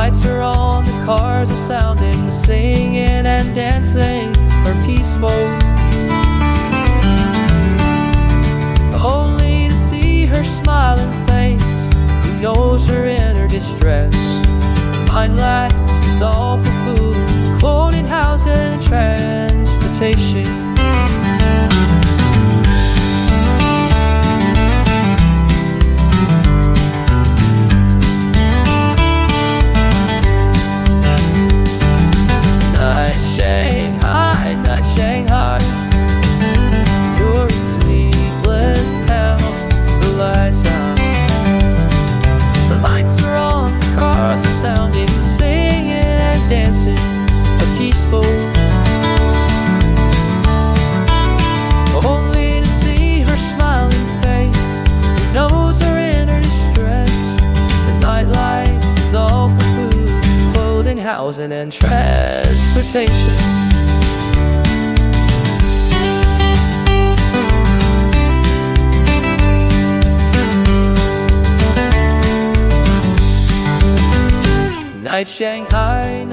lights are on, the cars are sounding, the singing and dancing are peaceful. Only to see her smiling face, who knows her inner distress. Mine life is all for food, clothing, housing, and transportation. Shanghai, you're a sleepless town. The lights out, the lights are on, the cars are sounding, the singing and dancing are peaceful. Only to see her smiling face, who knows her inner distress. The nightlife is all for food, clothing, housing, and transportation. Night Shanghai,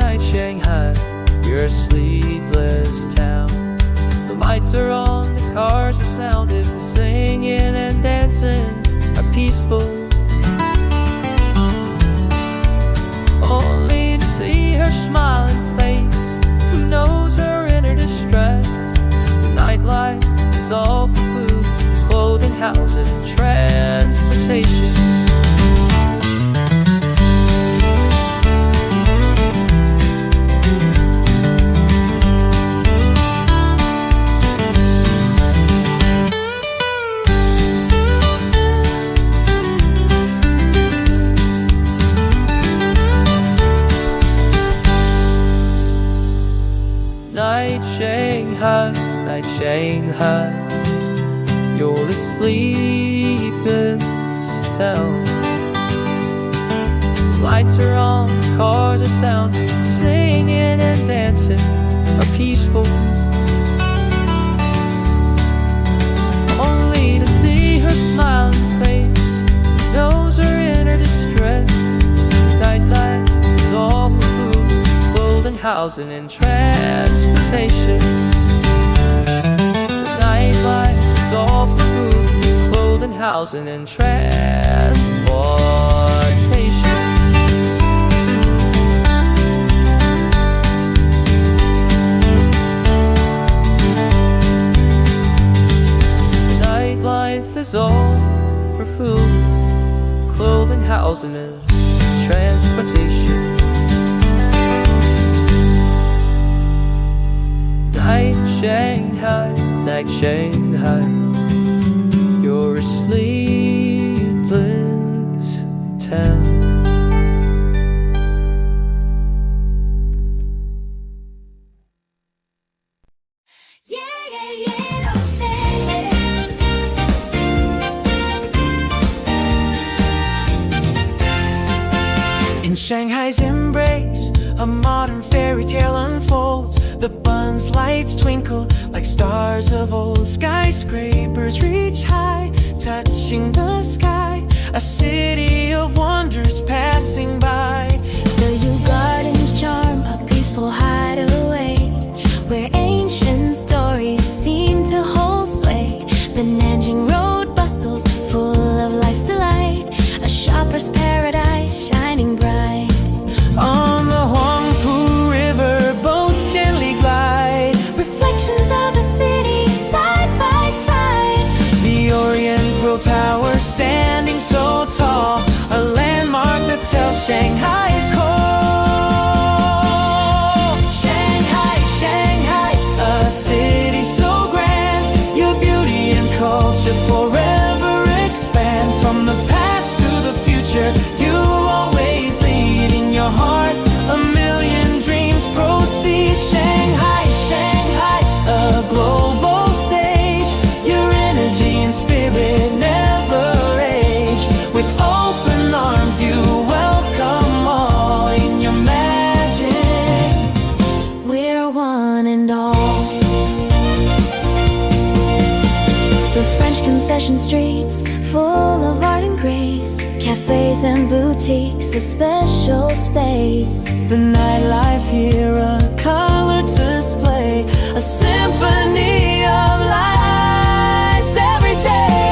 you're a sleepless town. The lights are on, the cars are sounding, the singing and dancing are peaceful. Only to see her smiling face, who knows her inner distress. The nightlife is all for food, clothing, housing, and transportation. Night Shanghai, you're the sleepless town. Lights are on, cars are sounding, singing and dancing are peaceful. Only to see her smiling face, knows her inner distress. Nightlife is all for food, clothing, housing, and transportation. Nightlife is all for food, clothing, housing, and transportation. Nightlife is all for food, clothing, housing, and transportation. Night Shanghai, you're a sleepless town. In Shanghai's embrace, a modern fairy tale unfolds. The bun's lights twinkle like stars of old. Skyscrapers reach high, touching the sky. A city of wonders passing by. The Yew Gardens charm a peaceful hideaway, where ancient stories seem to hold sway. The Nanjing Road bustles, full of life's delight. A shopper's paradise shining bright. On the Huangpu River, boats gently glide. Reflections of a city side by side. The Orient Pearl Tower standing so tall, a landmark that tells Shanghai cafes and boutiques, a special space. The nightlife here, a color display, a symphony of lights every day.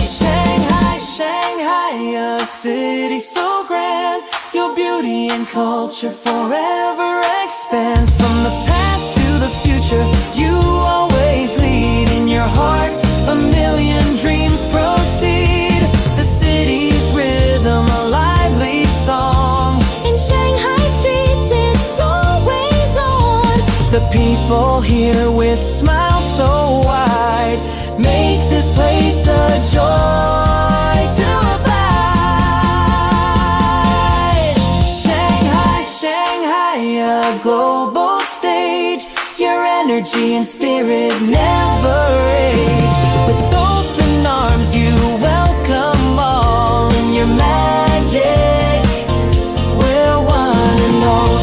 Shanghai, Shanghai, a city so grand. Your beauty and culture forever expand. From the past to the future, you always lead. In your heart, a million dreams proceed. The city's rhythm, a lively song. In Shanghai streets, it's always on. The people here with smiles so wide make this place a joy to abide. Shanghai, Shanghai, a global stage. Your energy and spirit never age. With open arms you welcome all. In your magic, we're one and all.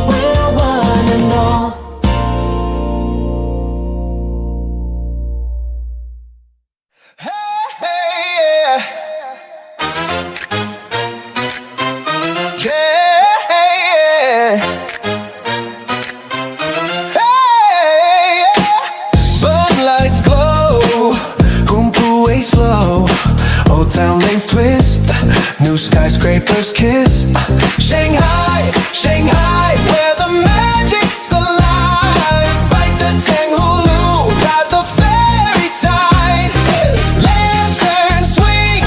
We're one and all. Old town lanes twist, new skyscrapers kiss. Shanghai, Shanghai, where the magic's alive. Bite the Tanghulu, ride the fairy tide. Lanterns swing,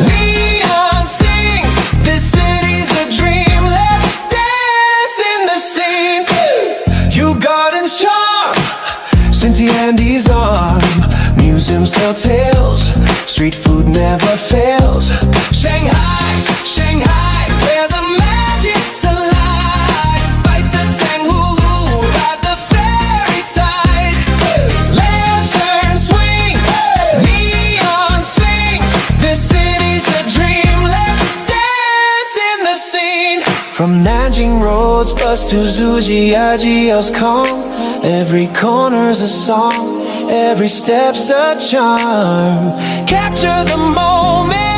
neon sings. This city's a dream, let's dance in the scene. Kew Gardens charm, Cynthia Andy's arm. Museums tell tales, street food never fails. Shanghai, Shanghai, where the magic's alive. Bite the Tanghulu, ride the fairy tide. Lanterns swing, neon sings. This city's a dream, let's dance in the scene. From Nanjing roads, bus to Zhujiajiao's calm. Every corner's a song, every step's a charm. Capture the moment.